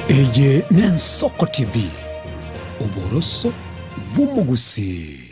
Eye n'Ensoko TV uboroso bw'umugusi.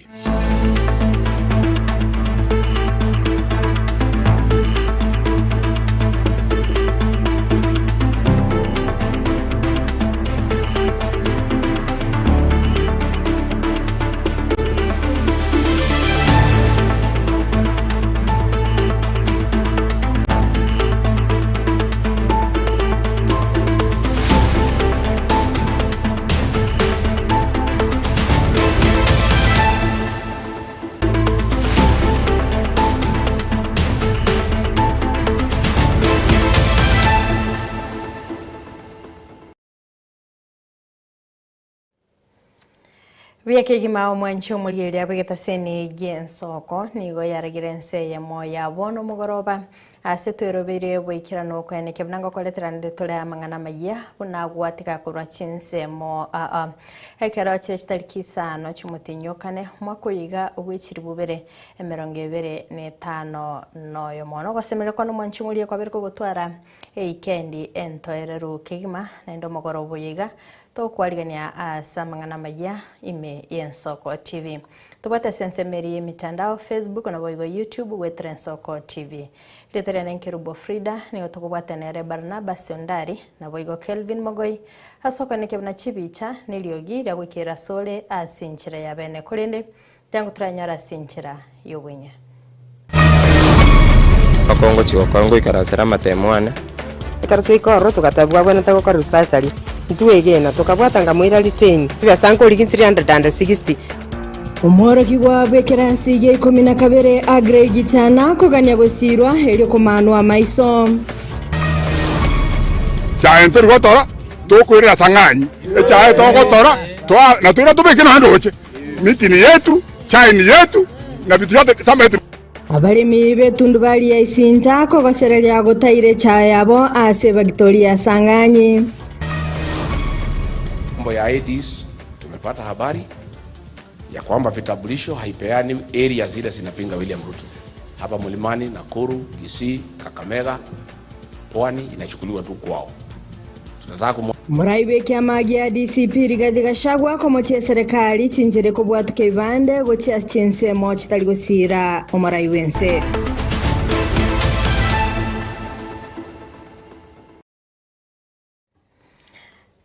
Wiyake gimao mwancho mulieli abegeta seni Ensoko nigo yaragirense ya moya bono mugoroba asetwerobere bwikirano kwene kebnango koleterande tole amangana maya bunagwatika kurwa chinsemo ekero chiritariki 5 chimutinyokane mwakoyiga ubwikiri bubere 25 noyo mono gosemere kono mwancho muliye kwabereko gutwara eikendi entoereru kigima nendo mugoroba yiga tokwarigania asamangana maya ime Ensoko TV tubata sensemeri mitandao Facebook na boigo YouTube wetre Ensoko TV leterana nkerubo Frida ni otokubata nere Barnabas Sondari na boigo Kelvin Mogoi asoko nekebna chibicha niliogira gwikira sole asinchira ya bene kolende tangu tranyara sinchira yobwenya akongo chigokongo ikarasera matemwana ikarutu ikoro tukatabwa bwana tako research ntuwegena tukabwatanga mwira retain bya sanko ligi 360 umoro kigwa bekeransi ye 12 agregi cyana kuganya gusirwa eri kumanwa maiso cyane turi gotora tukurira sanganyi cyane to gotora to na turi tubekena handoche mitini yetu chaini yetu na vitu yote sametu abalimi betundu bali ya isinta ko goserelia gotaire chayabo ase Victoria Sanganyi ya AIDs tumepata habari ya kwamba vitambulisho haipeani area zile zinapinga William Ruto. Hapa Mlimani, Nakuru, Kisii, Kakamega, Pwani inachukuliwa tu kwao. Tunataka muraibe kyamagi ya DCP Rigathi Gachagua ko moche serikali chinjire ko bwatuke bande gochi chinsemo chitali gusira omurai wense.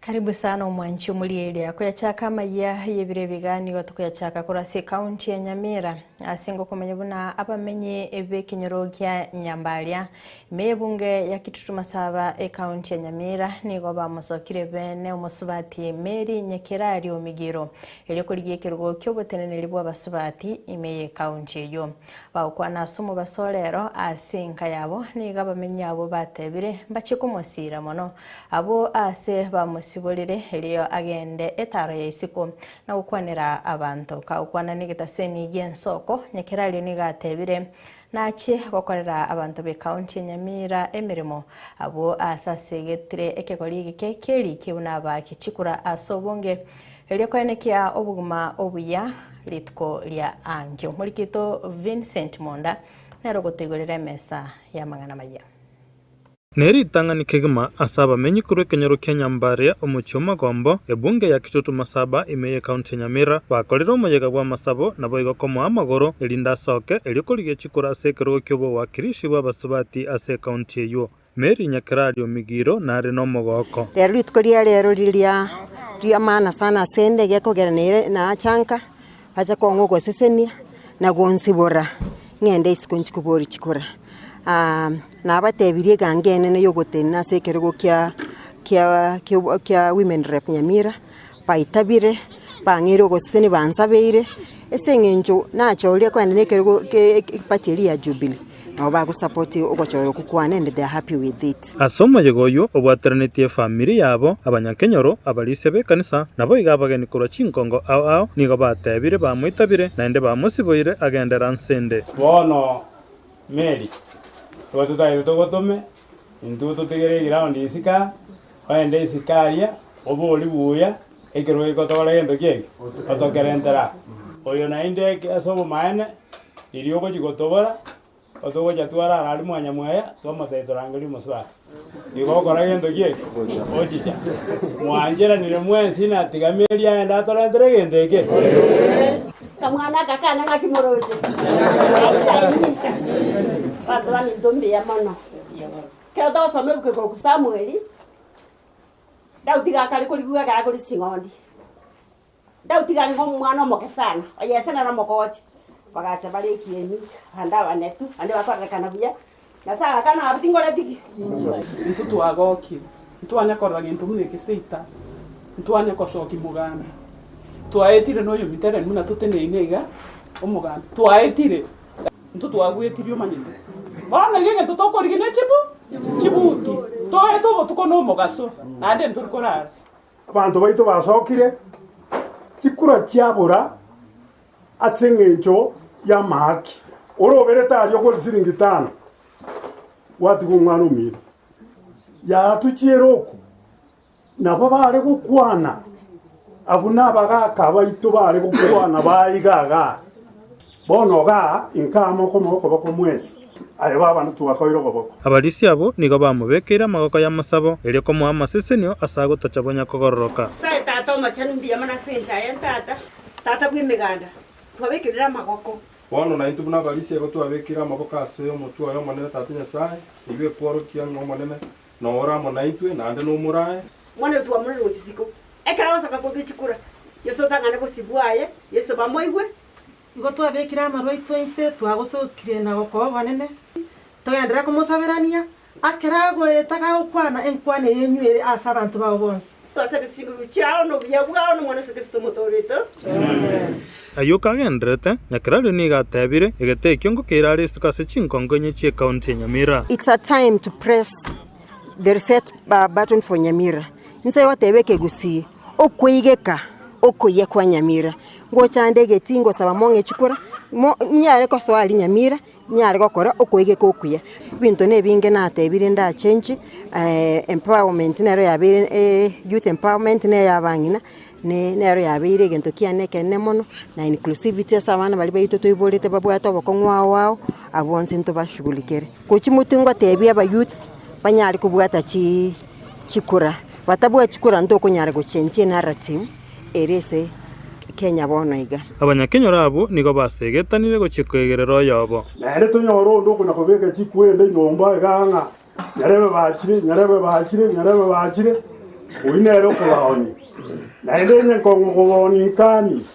Karibu sana mwanchi mulieli akuyachaka maya yebire bigani gotukuyachaka kurasi county ya Nyamira asingo kumanyabuna abamenye ebe kinyorogia Nyambalia mebunge ya Kitutu Masaba county ya Nyamira nigo bamusokire bene umusubati Mary Nyekerari omigiro elikuligiye kirugo kyobotenene libwa basubati imeye county yo bakwana sumu basolero asinka yabo niga bamenye abo batebire bachikumosira mono abo ase bamusi sibolire eliyo agende etaro ya isiko na ukwanira abantu ka ukwana nigita seni Ensoko Nyekerari nigatebire nachi gokorera abantu be county Nyamira emirimo abo asasegetre ekekoli kekeli kibuna bakichikura asobonge eliyo kwenekia obuguma obuya litko lya angyo mulikito Vincent Monda narogotegolera mesa ya mangana maya Neri tangani kegima asaba menyi kuru kenyoro Nyambaria omuchoma gombo ebunge ya Kitutu Masaba imeye county Nyamira bakolero omuyega gwa Masabo nabo igokomo amagoro elinda soke elikolige chikura sekero kyobo wakirishi bwabasubati ase county eyo Mary Nyekerari omigiro nare no mogoko lero litkoria lero lilia mana sana sende gekogera na chanka acha kongo gosesenia na gonsibora ngende isikonchi kubori chikura na batebirie gangene ne yogotena sekero kya women rep Nyamira baitabire bangero gosene bansabeire esengenjo nacholia kwende nekero pateli ya Jubilee no bago support ogochoro kukwana and they are happy with it asoma yegoyo obwaternetie family yabo abanyakenyoro abalisebe kanisa nabo igabageni kuro chinkongo ao nigo batebire bamwitabire naende bamusiboire agendera nsende bono Mary Watuta tugotome intuto tegere ground isika waende isikaria oboli buya ekero ikotore gendo kienge otokerentera oyo nainde asobo maene nilio gotobora otogocha twarara ali mwanya mwaya twamotetorangeri muswara igokora gento gie ochicha mwanjera nire mwensi na tigameria enda torentere gendeke kamwana kakana ngakimoroje batwani ndombe ya mono kero to some bukeko ku Samueli dautiga kali kuliguga kali kuli singondi dautiga ngo mwana moke sana oyesena na mokochi bagacha bali kieni handa banetu ande bakoreka kana buya nasa kana abutingora tiki ntutu agoki ntwanya korra gintu munike seita ntwanya kosoki muganda twaetire no yumitere muna tutene inega omuganda twaetire ntutu agwetirio manyite bana gege tutokorigine chibuti toeto tukono mogaso nande nturkorara abantu baito basokire chikura chiabura asengencho ya maki orobereta ari okori siringi 5 wati kumwana umira ya tuchieroku nabo bare gukwana abuna bagaka baito bare gukwana baigaga bonoga inkamo komoko bakomwesi ayo baba tubakoiro goboko abalisi abo nigo bamubekera amagoko y'amasabo eri komuha amasesenio asa gutachabonya kogororoka sai tata omachani mbia mana sencha ya tata bw'imiganda twabekirira amagoko bono na into buna balisi ego twabekira amaboko ase omotu ayo monene tata nyasaye ibwe kworokia ngo monene no ora mona itwe nande no murae mwana tu amuri rutisiko ekara osaka kobichikura yeso tangane bosibwaye yeso bamoigwe igo twabekira amarwa itwense twagosokire na goko banene togendera kumusaberania akerago etaka okwana enkwane yenywere asa abantu babo bonse twasebe singuru chao no byabwa no mwana sekesto motorito ayuka agendrete nyakirari ni gatebire egetekio ngokira ari sukase chinkongonye chie county Nyamira. It's a time to press the reset button for Nyamira. Nse watebeke gusi okuigeka okuye kwa Nyamira ngocha ndege tingo saba monge chikura nyare ko swali Nyamira nyare gokora okuigeka okuya bintu ne binge natebire nda change empowerment nero yabire youth empowerment ne yabangina ne nero yabire gento kianeke nemono na inclusivity asabana bali bayito toibolete babwato bokongwa wao abonse nto bashugulikere kuchimutingo tebia ba youth banyari kubwata chikura batabwa chikura ndo kunyara guchenche narrative erese Kenya bono iga abanyakenya rabo nigo basegetanire gochikwegerero yobo nere tonyoro ndo kuna kobeka chikwende nyomba iganga nyarebe bachire uinero kulaoni naende nyenkongo koboni kani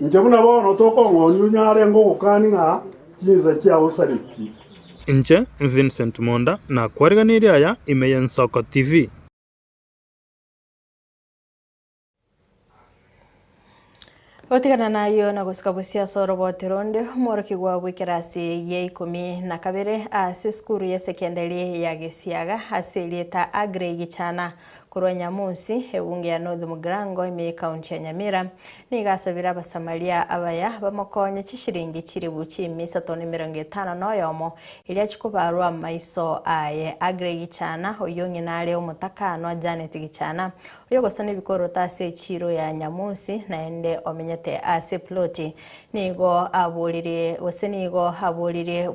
njebuna bono tokongoni unyare ngokani na kinza kya usariki inche Vincent Monda na kwariganire aya Imeyen Soko TV. Otigana nayo na gusika busia soro boteronde moroki gwa bwikirasi ye 12 ase skuru ya sekondari ya Gisiaga aselieta Agre Gichana kurwa Nyamusi ebunge ya North Mugrango ime county ya Nyamira nigasabira basamalia abaya bamukonye kishiringi kiri buci 350 noyomo ili achikubarwa maiso aye Agre Gichana oyonge nale omutakano Janet Gichana oyogosone bikorota ase chiro ya Nyamusi naende omenyete ase ploti nigo abulire osenigo abulire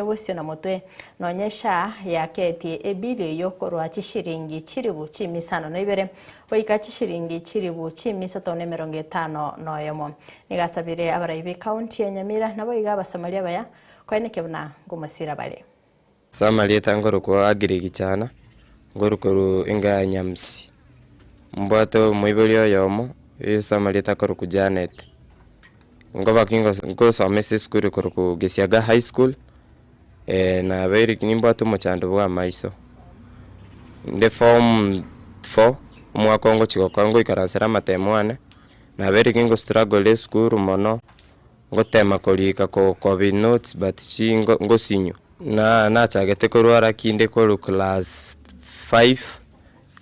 bosio na mutwe nonyesha yaketi ebili yokorwa kishiringi chiribu chimi sana noibere oika kishiringi chiribu chimi 350 noyomo nigasabire abaraibe county ya Nyamira nabo iga basamalia baya kwaineke buna ngumasira bale Samalia tangoro kwa Agre Gichana ngorukuru inga Nyamsi mbato moibolio yomo Samalia takoro ku Janet ngoba kingo ngo somese skuru ku Gisiaga High School na beri kinimbato mochando bwa maiso the form 4 umwakongo chikokongo ikarasera matemwane na beri kingo struggle skuru mono ngotema kolika ko covid notes but chingo ngosinyo na chagete korwara kinde ko class 5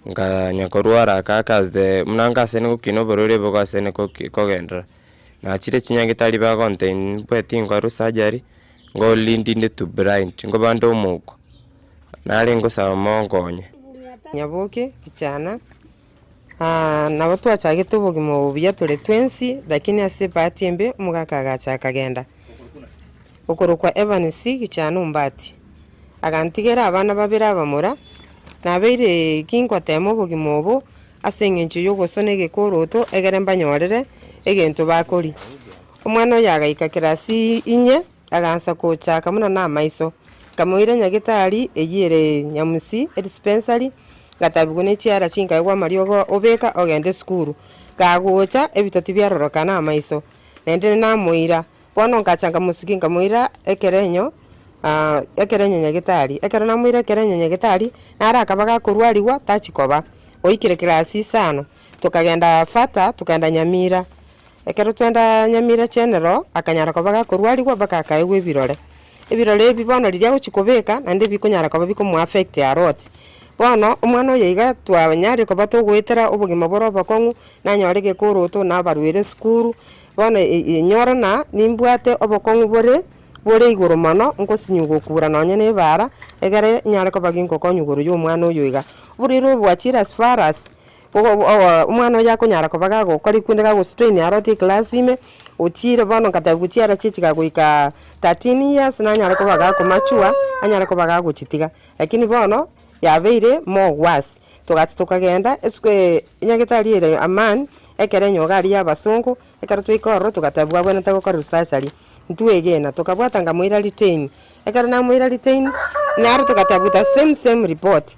nga nyakorwara kaka the mnanga sene ko kinoborore boga sene ko gendra na chire chinyagitali ba contain bwetingo rusajari ngo lindinde to blind ngo bando muko nale ngo sawa mongonye Nyaboke Gichana na watu wachagete bogimo bya tole twensi lakini ase batembe mugaka gacha kagenda okorokwa Evans gichano mbati agantigera abana babira abamura nabeire kinkwatemo bogimobo aseng'encho yogosona egekoroto egere mbanyorere egento bakori omwana yagaika kirasi inye agansa kochaka muna na maiso kamoire nyagitari eyire nyamusi dispensary gatabigune chiara chinka igwa mariogo obeka ogende skuru gagocha ebitoti byaroroka na maiso nende na moira bono ngachanga musuki ngamoira ekerenyo nyagitari ekero na moira ekerenyo nyagitari nara akabaga kurwariwa tachikoba oikire kirasi sano tukagenda fata tukagenda Nyamira ekero twenda Nyamira general akanyara kobaga kurwariwa baka kaewe birore ebi bono riria guchikobeka nande bikunyara koba bikomu affect a lot bono omwana oyiga twanyari koba tugwetera obugima boroba kongu nanyorege koroto na barwire skuru bono nyorana nimbwate obokongu bore igoro mano nkosinyugo kura nonye ne bara egere nyare koba ginko konyugoro yo omwana oyiga buriro bwachira as far as omwana yakunyara kobaga gukora ikunde ga strain aroti class ime ochire bono katabuchiara chichiga goika 13 years nanyara kobaga komachua anyara kobaga gochitiga lakini bono yabeire mo was tukagenda eswe nyagitari ere aman ekere nyogari y'abasongo ekara twikoro tugatabwa bwana tagokora research ali ntuegena tukabwata ngamoira retain ekara na moira retain naro tukatabuta same report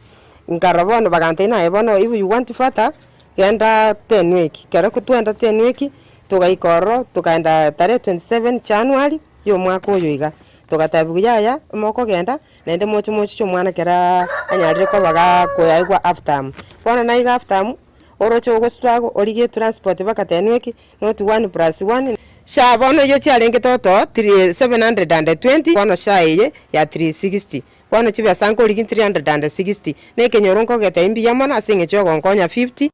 nkarabona bagantena ebono if you want fata genda 10 week kera kutwenda 10 week tugaikoro tukaenda tare 27 January yo mwaka oyoiga tugatabugiyaya moko genda nende mocho cho mwana kera anyarire ko baga koyaigwa after bona naiga after orocho go struggle orige transport baka 10 week not 1+1 sha bono yo challenge toto 720 bono sha ye ya 360 bono chibya sanko origi 360 neke nyoronko geta imbi yamona singe chogo nkonya 50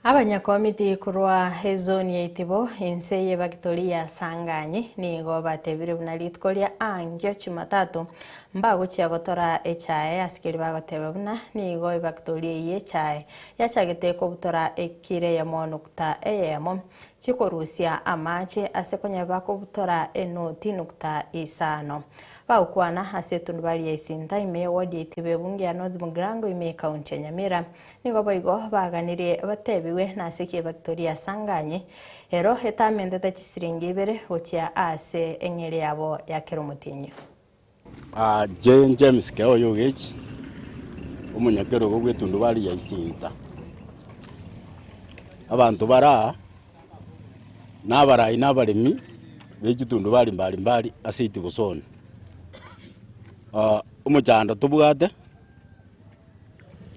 abanyakomiti kurwa ezoni ya Itibo ense ye Victoria Sanganyi nigo batebire bunalitkolia angyo Jumatatu mbago chiagotora echae askiri bagotebe buna nigo Victoria ye chae yachagete ko butora ekire ya monukta eyemo chikorusia amache asekonya bako butora enoti nukta isano baukwana asetundu bali esinta ime wadi Itibo bungi ya North Mugrango ime kaunti ya Nyamira nigo boigo baganire batebiwe na asiki Victoria Sanganyi ero etamende tachisiringi ibere ochia ase engere yabo ya Keromutinyo James Keo yogechi umunyakero go gwetundu bali ya isinta abantu bara nabarayi nabaremi begitundu bali mbali ase Itibo zone umuchanda tubugate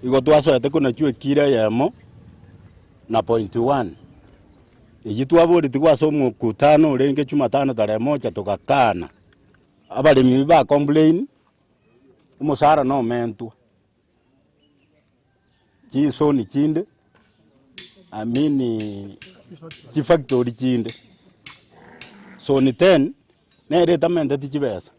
igo twasoete kuna chwe kira yemo na .1 iji twabori tigwaso mukutano urenge Jumatano tarehe 1 tukakana abalemi ba complain umusara no mentu chisoni chinde amini chifactory chinde so ni 10 nereta mente tichibesa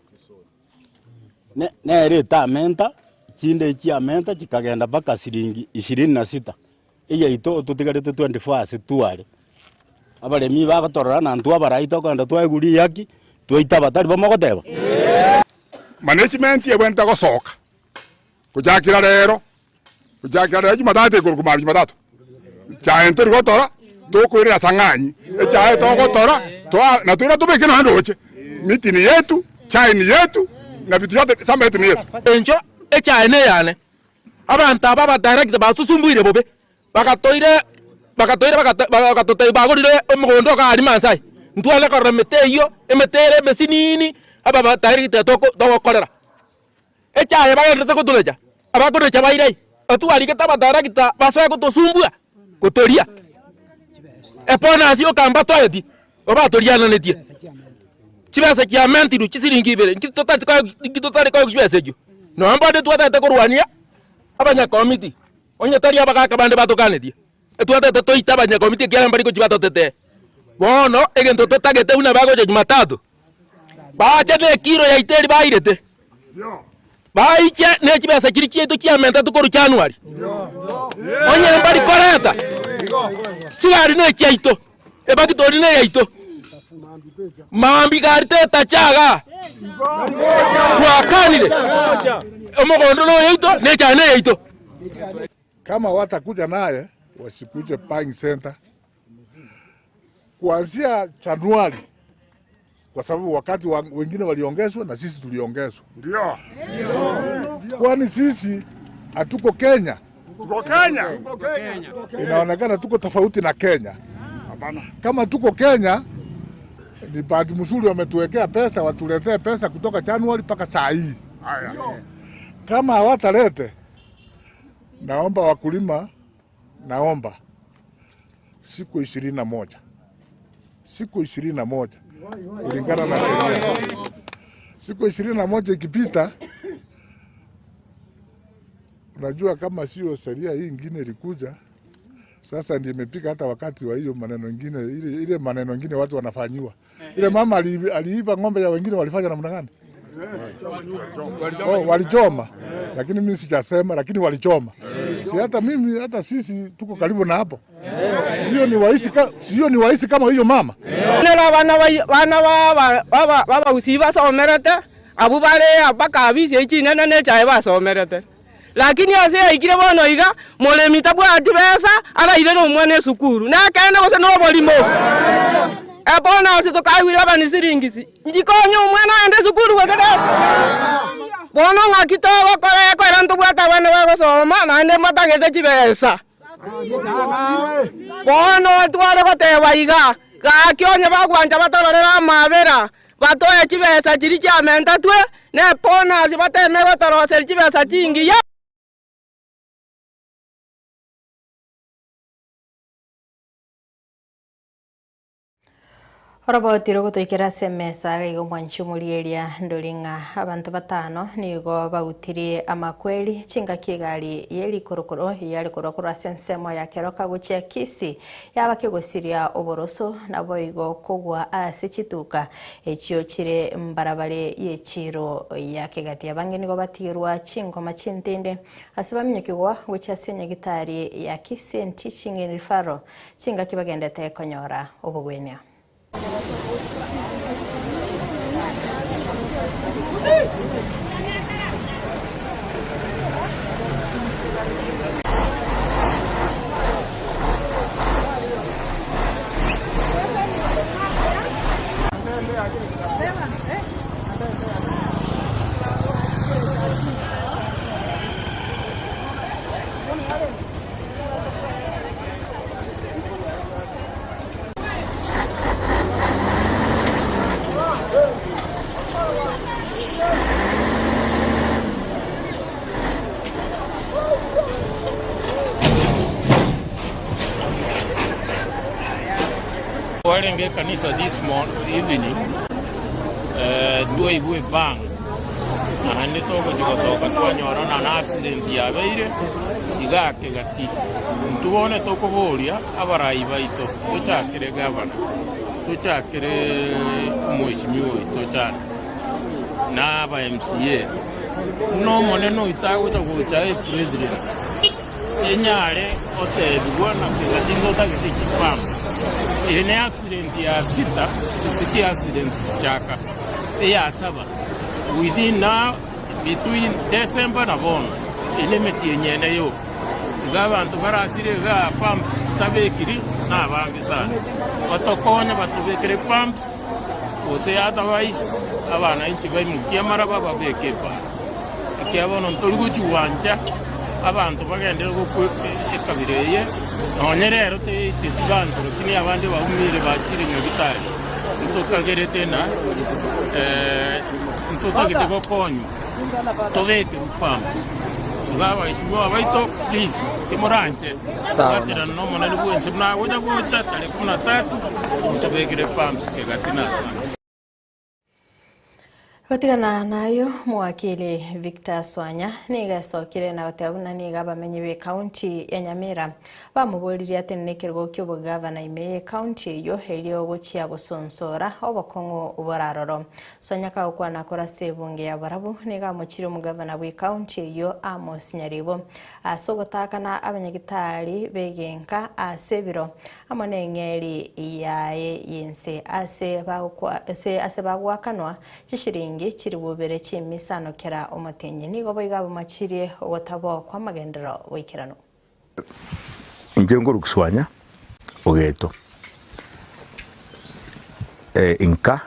nereta menta chinde chiamenta chikagenda baka siringi 26 iya ito tutigarete 24 asituare abalemi bagatorora na ntu abaraito kanda tweguri yaki twaita batari bamogoteba management yebwenta gosoka kujakira rero Jumatatu kurukuma Jumatatu chae ntori gotora tukwirira Sanganyi chae togotora na twira tubeke na ndoche mitini yetu chae ni yetu na vitu yote samba yetu ni yetu enjo echae ne yane abantu aba direct basusumbuire bobe bakatoire bagorire omugondo ka ari Maasai ntwale koremete iyo emetere mesinini aba direct togokorera echae bagende kutuleja abakorecha bairai atuari ketaba direct basoe kutosumbua kutoria epona asio kamba toeti oba toriana netie chibesa kia mentiru chisiringi ibere nkitotari kwa chibesa jo no ambade twatete kurwania abanya committee onye tari abaka bande batokanetie twatete toita abanya committee kia mbari ko chibatotete bono egento totagete una bago je Jumatatu bache ne kiro ya iteri bairete baiche ne chibesa kiri chieto kia menta tukoru January onye mbari koreta chigari ne chiaito ebakitori ne yaito mambi gariteta chaga twakanire omogondolo yeito nechane yeito. Kama watakuja naye wasikuje buying center kuanzia Januari, kwa sababu wakati wengine waliongezwa na sisi tuliongezwa. Ndio. Kwani sisi hatuko Kenya. Tuko Kenya. Inaonekana tuko tofauti na Kenya. Hapana. Kama tuko Kenya, ni bahati mzuri wametuwekea pesa, watuletee pesa kutoka Januari mpaka saa hii. Haya. Kama hawatalete, naomba wakulima, naomba siku 21. Siku 21 kulingana na sheria. Siku 21 ikipita, unajua kama sio sheria hii ingine ilikuja, sasa ndio imepika hata wakati wa hiyo maneno ingine, ile maneno ingine watu wanafanyiwa. Ile mama aliiba ng'ombe ya wengine, walifanya namna gani? Walichoma. Lakini mimi sijasema, lakini walichoma. Si hata mimi, hata sisi tuko karibu na hapo. Sio ni waisi kama hiyo mama. Nela bana usiba somerete abubare abaka abisi echine nene chae ba somerete. Lakini ase ikire bono iga mole mitabwa atibesa ara ile no mwana sukuru. Na kaenda bose no bolimo. Ebona osito kaiwira bani siringisi. Njikonyo mwana ende sukuru wazada. Bono ngakitogo kore kwera ntubwata bana bagosoma na ende matagete chibesa. Bono tware goteba iga gakionye bagwanja batororera mabera batoya chibesa chiri chamenta twe ne pona sibateme gotorosera chibesa chingiya. Orobotire gutwikira semesa gaigo mwanchi mulieria ndolinga abantu batano nigo bagutirie amakweli chinga kigali yeli korokoro yali korokoro sensemo ya keroka guchia kisi yaba kigosiria oboroso nabo igo kugwa asichituka ekyo kire mbarabare yechiro ya kigati abange nigo batirwa chingoma chintinde asibamnyekigwa guchia senya gitari ya kisi teaching in referral chinga kibagendete konyora obugwenya. Warenge kanisa this evening, due bang. Ahandi toko jikosoka tuwa nyorona na accident ya beire, igake gati. Tuone toko bolia, abarai baito, tuchakire gavana, tuchakire mheshimiwa itochana, na aba MCA. No moneno itago chakuchae president. Enyare ote duwana kigati ngota kitikipamba. Ile accident ya sita, isiki accident chaka. Ya saba. Within now, between December na Bon, ile metiyenyene yo. Gabantu barasire ga pumps tabekiri na bangi sana. Watokonya batubekire pumps. Ose otherwise abana inchi bayimukiye maraba babekepa. Akiabona ntoliguchuwanja abantu bagendera ekabireye nonyerero tetibantu lakini abandi bahumire bakiri nyobitari ntokagerete na ntotagite gokonyo tobeke upampa sugaba ishiwa abaito please timoranje gatira no monani bwense na woja gocha tare 13 tobekire pumps ke gatinasa. Gotigana nayo mwakili Victor Swanya nigasokire na gotabuna niga bamenyi be county ya Nyamira bamubuliri ati nekirgo kyo gavana ime county yo helio gochia gusonsora obokongo oboraroro Swanya ka ukwana kora sebunge ya barabu niga muchire umugavana we county yo Amos Nyaribo asogotakana abanyagitari begenka asebiro amone ngeri yae yense ase bagwakanwa chishiringi kiri bubere cy'imisano kera umutenye nigo boyigabo machirie wotabo kwa magendero wikirano Njengo rukuswanya ogeto inka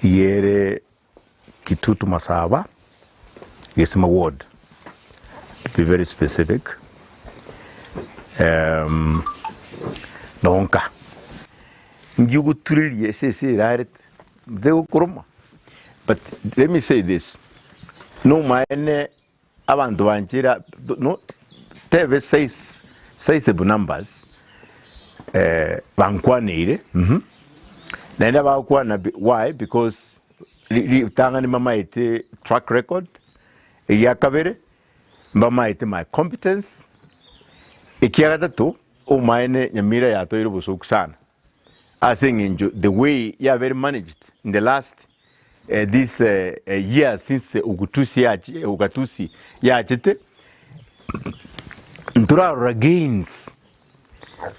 yere Kitutu Masaba Gesima ward, to be very specific. Nonka njugu turili yesese raret de kuruma. But let me say this. No maene abantu banjira no teve seis numbers bankwanire naenda bakwana why because tanga ni mama ite track record ya kabere mama ite my competence ikiagata to o maene Nyamira ya to irubuso kusana I think the way you very managed in the last this year since Ugatusi yachite ntura gains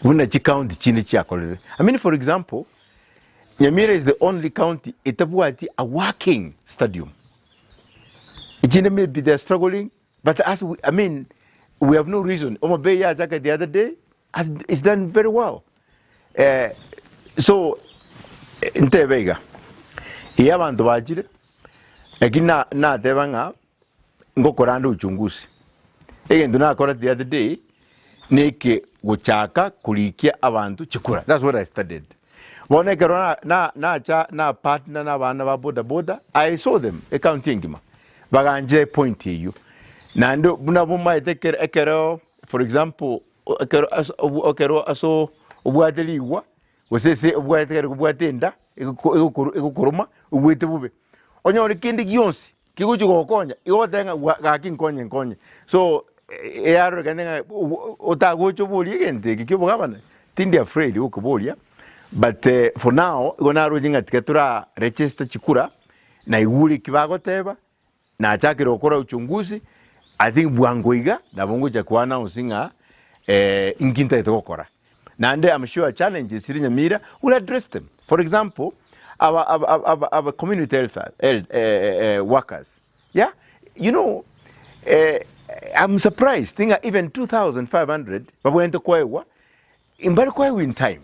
wuna county chini chakolere. I mean, for example, Nyamira is the only county itabuati a working stadium. Ichine maybe they're struggling, but as we have no reason. Omabey Yajaka the other day it's done very well. So Ntebega iya bantu bajire ekina na tebanga ngokoranda uchunguzi egendo na akora the other day neke guchaka kulikia abantu chikura. That's what I studied. Bonekero na partner na bana ba boda I saw them accounting ngima baganje point you nando buna buma ekero for example ekero aso obwadeliwa wosese obwadeli kubwadenda ekukuruma ubwite bube onyore kindi gionsi kiguchugo konya igotenga gakinkonye so eyaro kanenga otagocho boli gente kikibugabana tindi afraid ukubolia but for now gona rojinga tikatura register chikura na iguri kibagoteba na achakira okora uchunguzi I think bwangoiga na bongo cha kwana usinga inginta itokora and I'm sure challenges in Nyamira will address them. For example, our community health workers. Yeah, you know, I'm surprised. Think even 2,500, but we went to Kwewa in Barkwewa in time,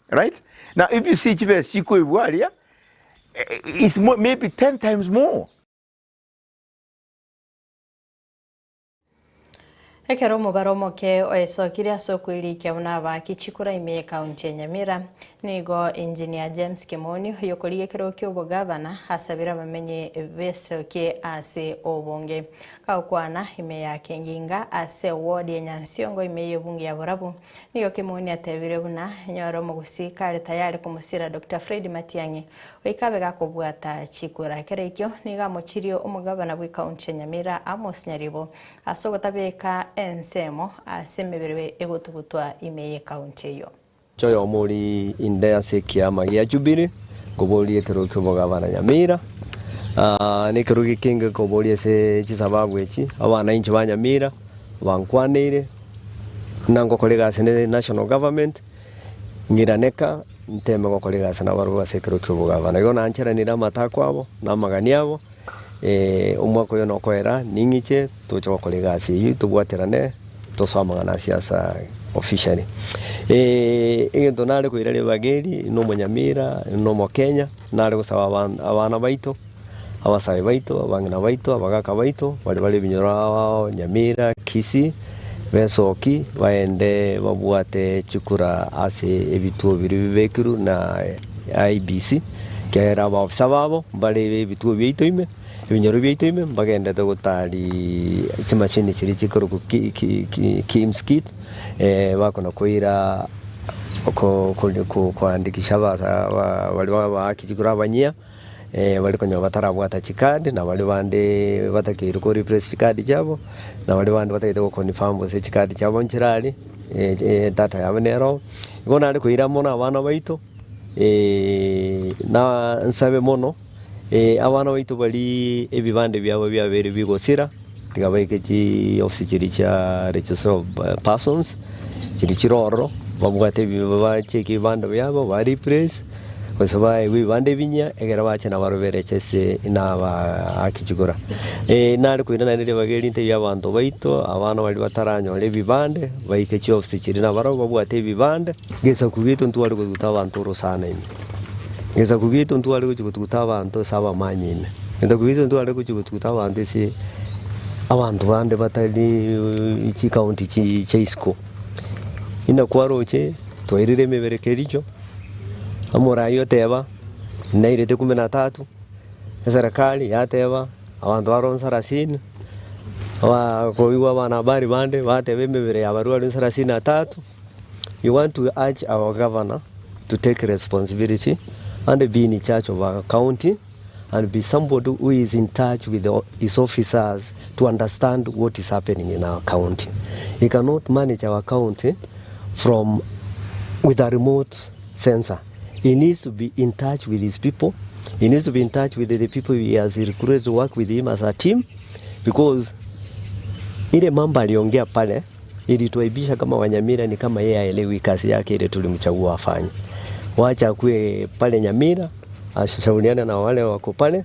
right? Now, if you see Chikwe Waria, it's maybe 10 times more. Ekero mubaromo ke oesokiri asokwiri ke unaba kichikura ime county Nyamira nigo engineer James Kimoni yokoliye kero kyo bogavana hasabira bamenye veso ke ase obonge kaukwana ime ya kenginga ase ward ya Nyansiongo ime yobunge ya Borabu nigo Kimoni atebire buna nyoro mugusika ali tayari kumusira Dr. Fred Matiang'i oikabe gakobwata chikura kerekyo niga mochirio umugavana bwi county Nyamira Amos Nyaribo asogotabeka ensemo asemebere egotugutwa ime county yo Choyo muri indaya sekiama ya Jubilee koboli ekero kyobogabana Nyamira nekero gikinga koboli ese chisababu echi abana inchi ba Nyamira bankwanire nango kolega sene national government ngiraneka nteme ko kolega sana baru asekero kyobogabana yona anchera nira matakwabo namaganiabo umwako yo nokoera ningiche tocho kolega asi tubwaterane toswamagana siasa officially ingento nale ko irale bageri no Nyamira no mo Kenya nale kusaba abana baito abasabe baito abangana baito abagaka baito bali binyora Nyamira Kisii besoki baende babuate chikura ase ebituo biri bibekiru na IBC kera ba sababo bali ebituo bito ime ibinyoro bito ime bagenda togotari chimachini chiri chikoro kimskit bakona koira ko kwandikisha basa wali bakikura abanyia bali konyo batarabwata chikadi na bali bande batakire ko repress chikadi chabo na bali bande batakire ko confirm bose chikadi chabo nchirali data ya benero igona ari kuira mona abana baito na nsabe mono abana baito bali ebibande byabo byabere bigosira tigabaike chi office chiri cha register of persons chiri chiroro babwate bibaba cheki bande byabo bari press kosoba bibande binya egera bache na barobere chese ina ba akichigora nari kuina nari bageri inte yabantu baito abana bali bataranyo le bibande baike chi office chiri na baro babwate bibande gesa kubito ntwari kutabantu rosana imi gesa kubito ntwari kutabantu saba manyine enda kubito ntwari kutabantu si abantu bande batali iki county chi cheisco ina kwaroche toirire meberekericho amora yoteba nairete 13 serikali yateba abantu baronsa rasini koiwa bana bari bande batebe mebere yabarua 33. We want to urge our governor to take responsibility and be in charge of our county and be somebody who is in touch with his officers to understand what is happening in our county. He cannot manage our county with a remote sensor. He needs to be in touch with his people. He needs to be in touch with the people he has recruited to work with him as a team, because ile mambo aliongea pale ilituaibisha kama Wanyamira, ni kama yeye haelewi kazi yake ile tulimchagua afanye. Wacha kue pale Nyamira, ashauriane na wale wako pale,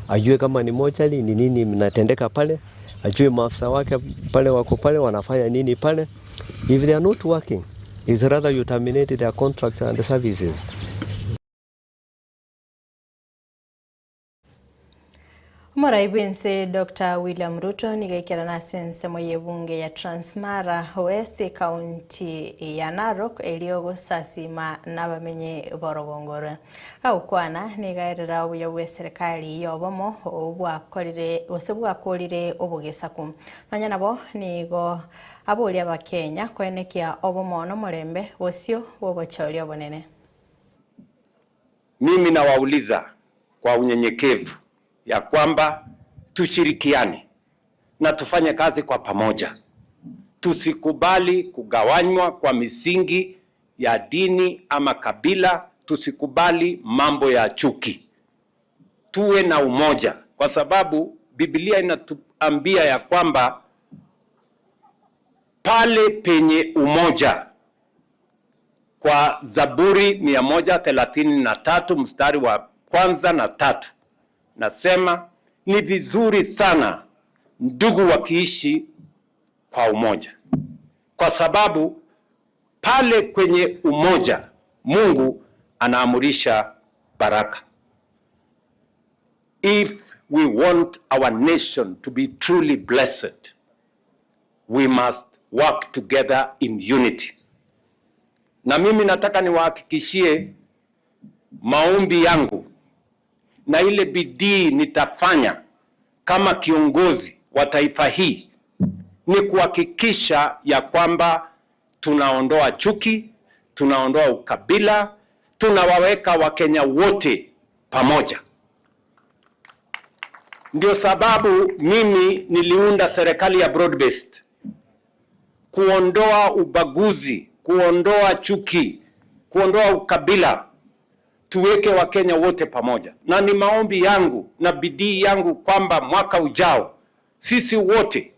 ajue kama ni mochali ni nini mnatendeka pale, ajue maafisa wake pale wako pale wanafanya nini pale. If they are not working, it's rather you terminate their contract and the services. Muraibense Dr. William Ruto nigaikira na sensemo yebunge ya Transmara West County ya Narok eliogo sasima nabamenye borogongore aukwana nigairira ubuya serikali yobomo obwakolire obugesaku nanya nabo nigo abuli abakenya kwenekia obomono mulembe bosio bobocholi obonene. Mimi nawauliza kwa unyenyekevu ya kwamba tushirikiane na tufanye kazi kwa pamoja. Tusikubali kugawanywa kwa misingi ya dini ama kabila, tusikubali mambo ya chuki. Tuwe na umoja, kwa sababu Biblia inatuambia ya kwamba pale penye umoja, kwa Zaburi 133 mstari wa 1 na 3 nasema ni vizuri sana ndugu wakiishi kwa umoja, kwa sababu pale kwenye umoja Mungu anaamurisha baraka. If we want our nation to be truly blessed, we must work together in unity. Na mimi nataka niwahakikishie maombi yangu na ile bidii nitafanya kama kiongozi wa taifa hii ni kuhakikisha ya kwamba tunaondoa chuki, tunaondoa ukabila, tunawaweka Wakenya wote pamoja. Ndio sababu mimi niliunda serikali ya broad based, kuondoa ubaguzi, kuondoa chuki, kuondoa ukabila, tuweke Wakenya wote pamoja. Na ni maombi yangu na bidii yangu kwamba mwaka ujao sisi wote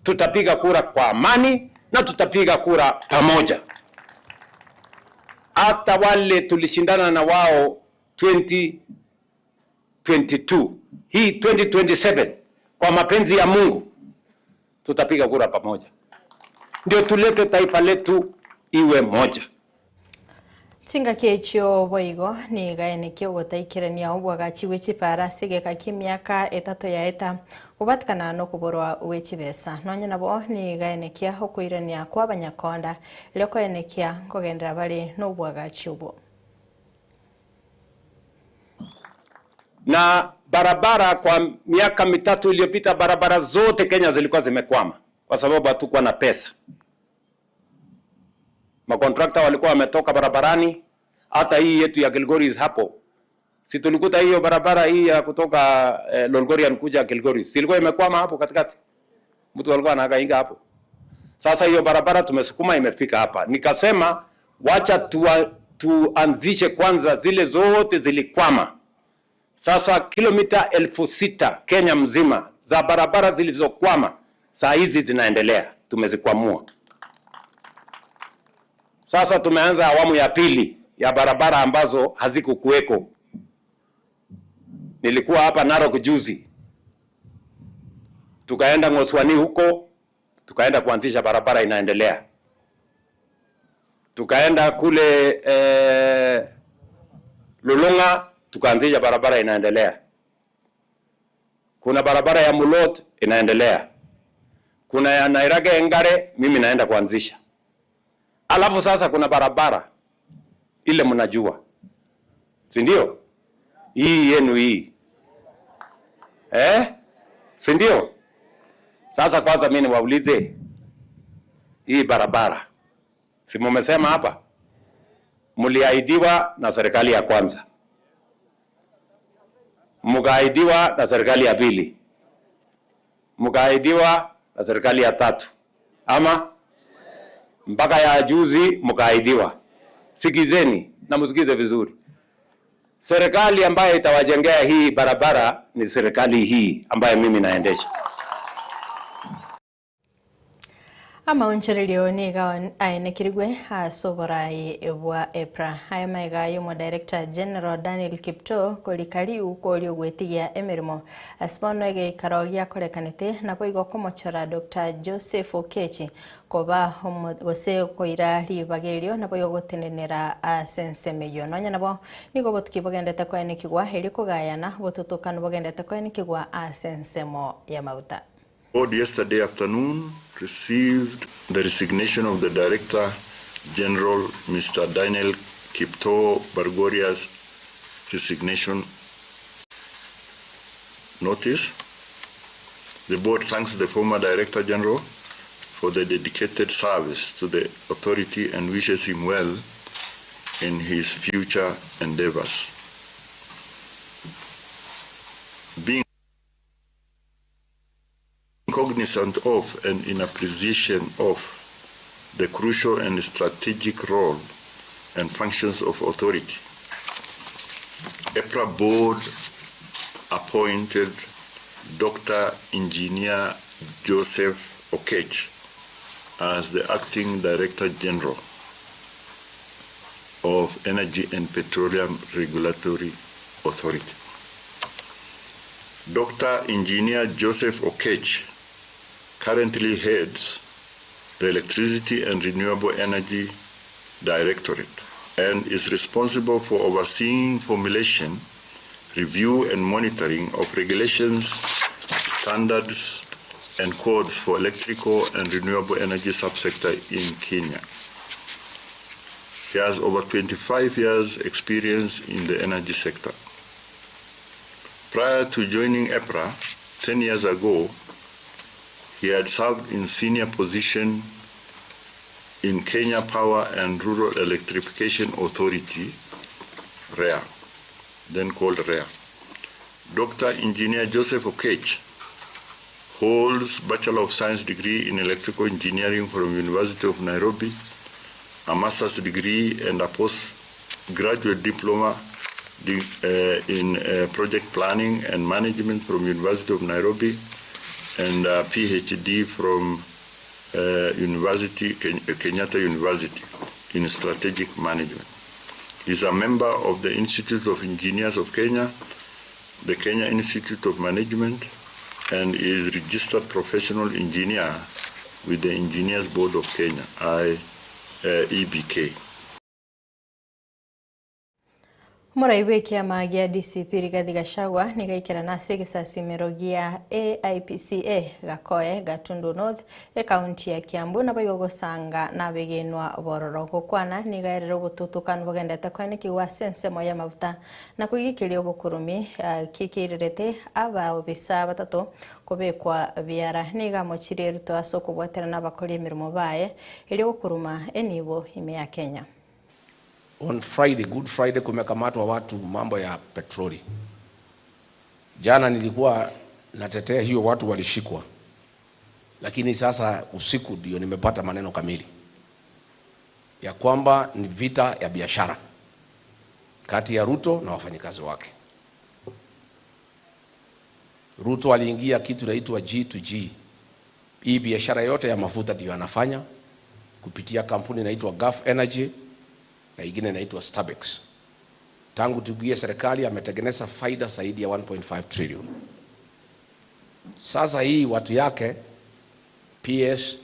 tutapiga kura kwa amani na tutapiga kura pamoja. Hata wale tulishindana na wao 2022, hii 2027, kwa mapenzi ya Mungu tutapiga kura pamoja, ndio tulete taifa letu iwe moja. Tinga kechio boigo ni gaenekio gotaikirania obwagachi wechipara sigeka kimiaka 3 ya eta ubatkana no kuborwa wechibesa nonya nabo ni gaenekia okuirania kwa banyakonda leko enekia kogendera bali no bwagachi obo. Na barabara kwa miaka 3 iliyopita barabara zote Kenya zilikuwa zimekwama kwa sababu hatukuwa na pesa. Makontrakta walikuwa wametoka barabarani, hata hii yetu ya Gilgoris hapo Si tulikuta hiyo barabara hii ya kutoka Lolgorian kuja Kilgoris. Si ilikuwa imekwama hapo katikati. Mtu alikuwa anahangaika hapo. Sasa hiyo barabara tumesukuma imefika hapa. Nikasema wacha tuanzishe kwanza zile zote zilikwama. Sasa kilomita 6,000 Kenya mzima za barabara zilizokwama saa hizi zinaendelea. Tumezikwamua. Sasa tumeanza awamu ya pili ya barabara ambazo hazikukuweko. Nilikuwa hapa Narok juzi. Tukaenda Ngoswani huko, tukaenda kuanzisha barabara inaendelea. Tukaenda kule Lulunga, tukaanzisha barabara inaendelea. Kuna barabara ya Mulot inaendelea. Kuna ya Nairage Engare mimi naenda kuanzisha. Alafu sasa kuna barabara ile mnajua. Si ndio? Hii yenu hii. Si ndio? Sasa kwanza mimi niwaulize hii barabara. Si mmesema hapa mliahidiwa na serikali ya kwanza. Mkaahidiwa na serikali ya pili. Mkaahidiwa na serikali ya tatu. Ama mpaka ya juzi mkaahidiwa. Sikizeni na msikize vizuri. Serikali ambayo itawajengea hii barabara ni serikali hii ambayo mimi naendesha. Ama unchirilio niga ainekirigwe asoborai ebwa EPRA aya maiga yomo Director General Daniel Kipto kolikali ukoli ogwetigia emirimo aspono ege karogia korekanete nabo igokomochora Dr. Joseph Okechi koba ose koira ribagerio nabo yogotenenera asensemeyo nonya nabo nigo botukibogendete kwanikigwa heri kugayana botutukano bogendete kwanikigwa asensemo ya mauta. Yesterday afternoon received the resignation of the Director General, Mr. Daniel Kipto Bargoria's resignation notice. The board thanks the former Director General for the dedicated service to the authority and wishes him well in his future endeavors. Being cognizant of and in appreciation of the crucial and strategic role and functions of authority, EPRA board appointed Dr. Engineer Joseph Okechi as the acting Director General of Energy and Petroleum Regulatory Authority. Dr. Engineer Joseph Okechi currently heads the Electricity and Renewable Energy Directorate and is responsible for overseeing formulation, review and monitoring of regulations, standards and codes for electrical and renewable energy subsector in Kenya. He has over 25 years experience in the energy sector. Prior to joining EPRA 10 years ago, he had served in senior position in Kenya Power and Rural Electrification Authority, REA, then called REA. Dr. Engineer Joseph Okechi holds Bachelor of Science degree in Electrical Engineering from University of Nairobi, a master's degree and a postgraduate diploma in project planning and management from University of Nairobi, and a PhD from Kenyatta University in strategic management. He is a member of the Institute of Engineers of Kenya, the Kenya Institute of Management, and is registered professional engineer with the Engineers Board of Kenya, EBK. Muraiwe kiama gia DCP Rigathi Gachagua nigaikira nase gisasimiro gia AIPCA gakoe Gatundu North kaunti ya Kiambu na bayogosanga na begenwa bororo gukwana nigairero gututukana bogendete kwaniki wa sensemo ya mabuta na kugikiria obukurumi kikirirete aba obisa batatu kubekwa biara niga mochire ruto asoko bwatera na bakori emirimo baye iri gukuruma enibo ime ya Kenya. On Friday, Good Friday, kumekamatwa watu mambo ya petroli. Jana nilikuwa natetea hiyo watu walishikwa. Lakini sasa usiku ndio nimepata maneno kamili ya kwamba ni vita ya biashara kati ya Ruto na wafanyikazi wake. Ruto aliingia kitu inaitwa G2G. Hii biashara yote ya mafuta ndio anafanya kupitia kampuni inaitwa Gulf Energy na ingine inaitwa Starbex. Tangu tuingie serikali ametengeneza faida zaidi ya 1.5 trillion. Sasa hii watu yake PS,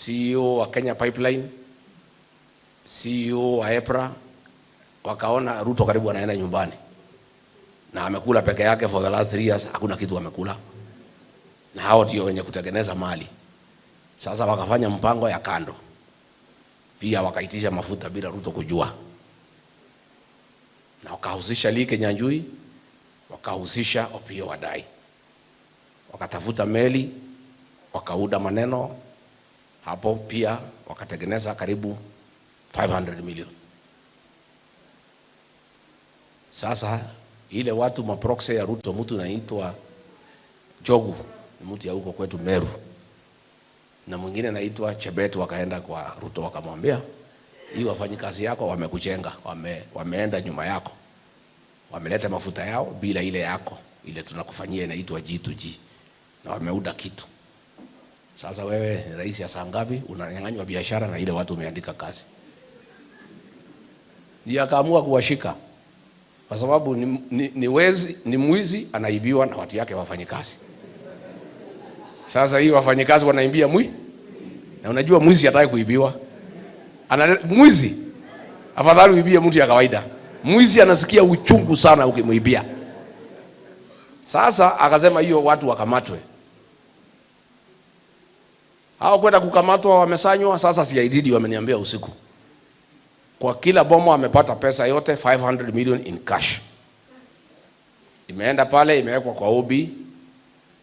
CEO wa Kenya Pipeline, CEO wa EPRA, wakaona Ruto karibu anaenda nyumbani. Na amekula peke yake for the last 3 years, hakuna kitu amekula. Na hao ndio wenye kutengeneza mali. Sasa wakafanya mpango ya kando. Pia wakaitisha mafuta bila Ruto kujua. Na wakahusisha Lee Kinyanjui, wakahusisha Opiyo Wandayi. Wakatafuta meli, wakauda maneno, hapo pia wakatengeneza karibu 500 million. Sasa ile watu maproxy ya Ruto, mtu naitwa Jogu, mtu ya huko kwetu Meru, na mwingine naitwa Chebet, wakaenda kwa Ruto wakamwambia, hii wafanyikazi yako wamekujenga, wameenda nyuma yako, wameleta mafuta yao bila ile yako, ile tunakufanyia inaitwa G2G, na wameuda kitu. Sasa wewe ni rais ya saa ngapi unanyang'anywa biashara na ile watu umeandika kazi? Ndiye akaamua kuwashika. Kwa sababu ni mwizi anaibiwa na watu yake wafanyikazi. Sasa hii wafanyikazi wanaimbia na unajua mwizi hataki kuibiwa. Mwizi afadhali uibie mtu ya kawaida. Mwizi anasikia uchungu sana ukimuibia. Sasa akasema hiyo watu wakamatwe. Hao kwenda kukamatwa wamesanywa. Sasa CID wameniambia usiku, kwa kila bomo amepata pesa yote 500 million in cash. Imeenda pale, imewekwa kwa OB,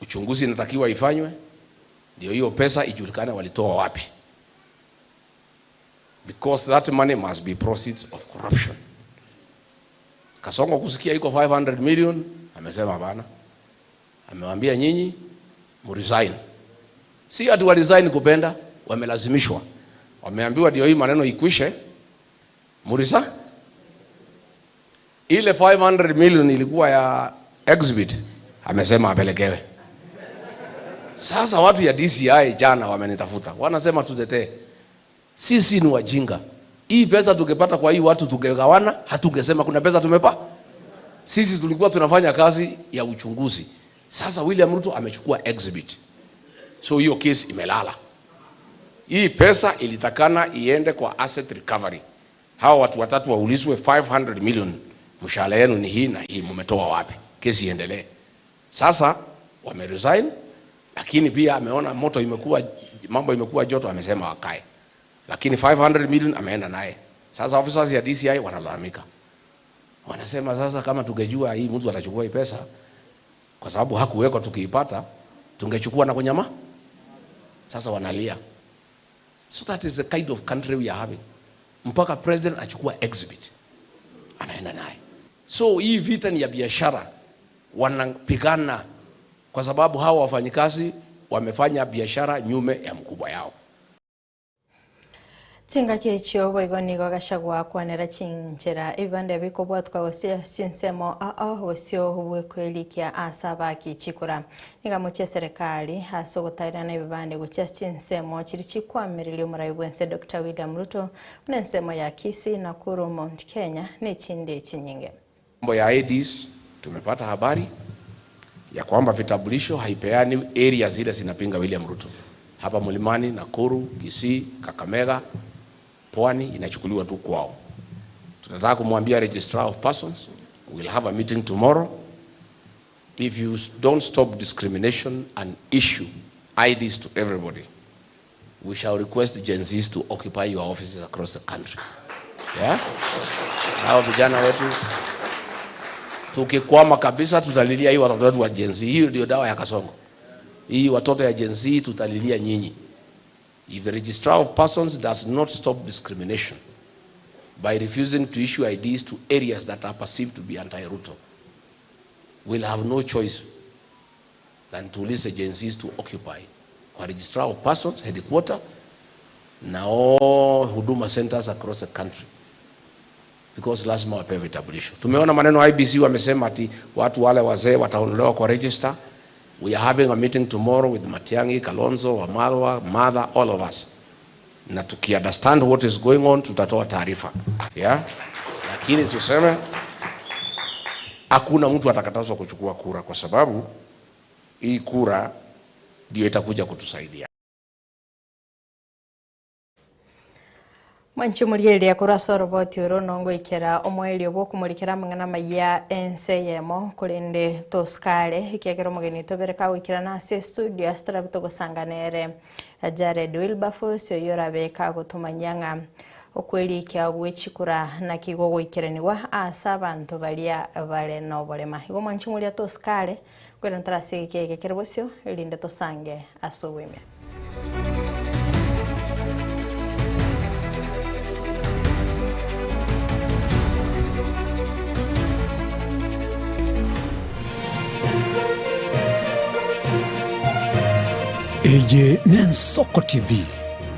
uchunguzi inatakiwa ifanywe, ndio hiyo pesa ijulikane walitoa wapi. Because that money must be proceeds of corruption. Kasongo kusikia iko 500 million, amesema bana, amewaambia nyinyi mresign. Si ati wa resign kupenda, wamelazimishwa. Wameambiwa ndio hii maneno ikwishe, murisa. Ile 500 million ilikuwa ya exhibit, amesema apelekewe. Sasa watu ya DCI jana wamenitafuta, wanasema tutetee. Sisi ni wajinga. Hii pesa tukipata kwa hii watu tungegawana, hatungesema kuna pesa tumepa. Sisi tulikuwa tunafanya kazi ya uchunguzi. Sasa William Ruto amechukua exhibit. So hiyo case imelala. Hii pesa ilitakana iende kwa asset recovery. Hao watu watatu waulizwe 500 million. Mshahara yenu ni hii na hii, mmetoa wapi? Kesi iendelee. Sasa wameresign, lakini pia ameona moto imekuwa, mambo imekuwa joto, amesema wakae. Lakini 500 million ameenda naye. Sasa officers ya DCI wanalalamika. Wanasema sasa kama tungejua hii mtu atachukua hii pesa, kwa sababu hakuwekwa tukiipata, tungechukua na kunyama. Sasa wanalia. So that is the kind of country we are having. Mpaka president achukua exhibit, anaenda naye. So hii vita ni ya biashara, wanapigana kwa sababu hawa wafanyikazi wamefanya biashara nyume ya mkubwa yao. Chinga kicho boigoni gagashagwa kwanera chinjera ibande bikobwa twagosia sinsemo wosio bwekwelikia asaba kichikura nigamuche serikali hasogotaira na ibande gucha sinsemo chiri chikwamirire umurayi bwense Dr. William Ruto mnensemo ya Kisii Nakuru Mount Kenya ne chinde chinyinge. Mambo ya IDs tumepata habari ya kwamba vitambulisho haipeani area zile zinapinga William Ruto. Hapa Mlimani, Nakuru, Kisii, Kakamega, Pwani inachukuliwa tu kwao. Tunataka kumwambia Registrar of Persons, we'll have a meeting tomorrow. If you don't stop discrimination and issue IDs to everybody, we shall request Gen Zs to occupy your offices across the country. Yeah? Hao vijana wetu tukikwama kabisa tutalilia hii watoto wetu wa Gen Z. Hiyo ndio dawa ya Kasongo. Hii watoto ya Gen Z tutalilia nyinyi. If the Registrar of Persons does not stop discrimination by refusing to issue IDs to areas that are perceived to be anti-Ruto, will have no choice than to release agencies to occupy kwa registrar of persons, headquarter, na all huduma centers across the country, because lazima wapewe vitambulisho. Tumeona maneno IBC wamesema ati watu wale wazee wataondolewa kwa register. We are having a meeting tomorrow with Matiang'i, Kalonzo, Wamalwa, Mother, all of us. Na tuki understand what is going on, tutatoa taarifa. Yeah? Lakini tuseme hakuna mtu atakatazwa kuchukua kura, kwa sababu hii kura ndio itakuja kutusaidia. Mwanchi murieli ya kurasa roboti uronongo ikera omweli oboku mulikera mangana maya enseyemo kulinde toskale ikegero mugeni tobereka wikira na studio astra bito gosanganere Jared Wilberforce yoyorabeka gutumanyanga okweli kya gwechikura na kigogo ikiraniwa asa abantu balia bale no bolema igo mwanchi muri toskale kwera ntarase ikege kerbosyo ilinde tosange asowime. Eje Nensoko TV.